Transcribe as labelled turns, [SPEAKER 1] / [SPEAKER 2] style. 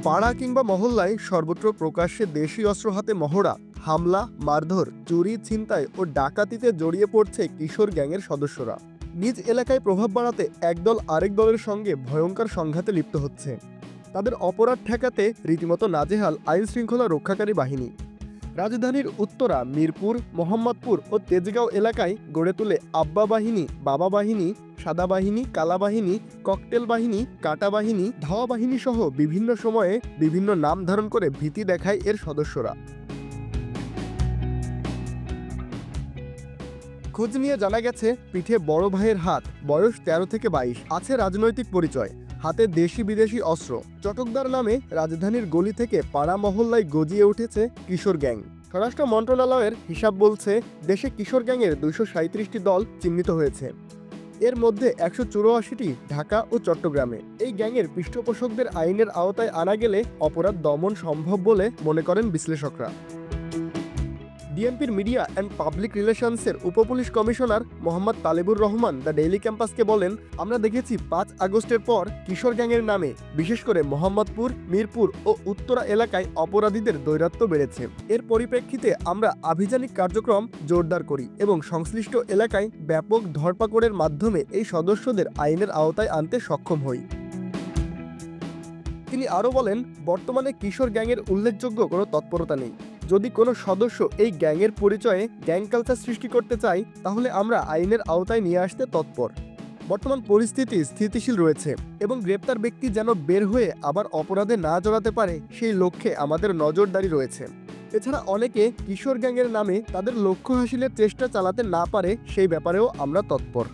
[SPEAKER 1] পাড়া কিংবা মহল্লায় সর্বত্র প্রকাশ্যে দেশি অস্ত্র হাতে মহড়া, হামলা, মারধর, চুরি, ছিনতাই ও ডাকাতিতে জড়িয়ে পড়ছে কিশোর গ্যাংয়ের সদস্যরা। নিজ এলাকায় প্রভাব বাড়াতে একদল আরেক দলের সঙ্গে ভয়ঙ্কর সংঘাতে লিপ্ত হচ্ছে। তাদের অপরাধ ঠেকাতে রীতিমতো নাজেহাল আইন শৃঙ্খলা রক্ষাকারী বাহিনী। রাজধানীর উত্তরা, মিরপুর, মোহাম্মদপুর ও তেজগাঁও এলাকায় গড়ে তুলে আব্বা বাহিনী, বাবা বাহিনী, সাদা বাহিনী, কালা বাহিনী, ককটেল বাহিনী, কাটা বাহিনী, ধাওয়া বাহিনী সহ বিভিন্ন সময়ে বিভিন্ন নাম ধারণ করে ভীতি দেখায় এর সদস্যরা। খোঁজ নিয়ে জানা গেছে, পিঠে বড় ভাইয়ের হাত, বয়স 13 থেকে 22, আছে রাজনৈতিক পরিচয়, হাতে দেশি বিদেশি অস্ত্র। চটকদার নামে রাজধানীর গলি থেকে পাড়া মহল্লায় গজিয়ে উঠেছে কিশোর গ্যাং। স্বরাষ্ট্র মন্ত্রণালয়ের হিসাব বলছে, দেশে কিশোর গ্যাংয়ের 237টি দল চিহ্নিত হয়েছে। এর মধ্যে 184টি ঢাকা ও চট্টগ্রামে। এই গ্যাংয়ের পৃষ্ঠপোষকদের আইনের আওতায় আনা গেলে অপরাধ দমন সম্ভব বলে মনে করেন বিশ্লেষকরা। ডিএমপির মিডিয়া অ্যান্ড পাবলিক রিলেশনসের উপপুলিশ commissioner Mohammad Talebur Rahman the daily ক্যাম্পাসকে বলেন, আমরা দেখেছি 5 আগস্টের পর কিশোর গ্যাংয়ের নামে বিশেষ করে মোহাম্মদপুর, মিরপুর ও উত্তরা এলাকায় অপরাধীদের দৈরাত্ম্য বেড়েছে। এর পরিপ্রেক্ষিতে আমরা আভিযানিক কার্যক্রম জোরদার করি এবং সংশ্লিষ্ট এলাকায় ব্যাপক ধরপাকড়ের মাধ্যমে এই সদস্যদের আইনের আওতায় আনতে সক্ষম হই। তিনি আরও বলেন, বর্তমানে কিশোর গ্যাংয়ের উল্লেখযোগ্য কোনো তৎপরতা নেই। যদি কোনো সদস্য এই গ্যাংয়ের পরিচয়ে গ্যাং কালচার সৃষ্টি করতে চায়, তাহলে আমরা আইনের আওতায় নিয়ে আসতে তৎপর। বর্তমান পরিস্থিতি স্থিতিশীল রয়েছে এবং গ্রেপ্তার ব্যক্তি যেন বের হয়ে আবার অপরাধে না জড়াতে পারে, সেই লক্ষ্যে আমাদের নজরদারি রয়েছে। এছাড়া অনেকে কিশোর গ্যাংয়ের নামে তাদের লক্ষ্য হাসিলের চেষ্টা চালাতে না পারে, সেই ব্যাপারেও আমরা তৎপর।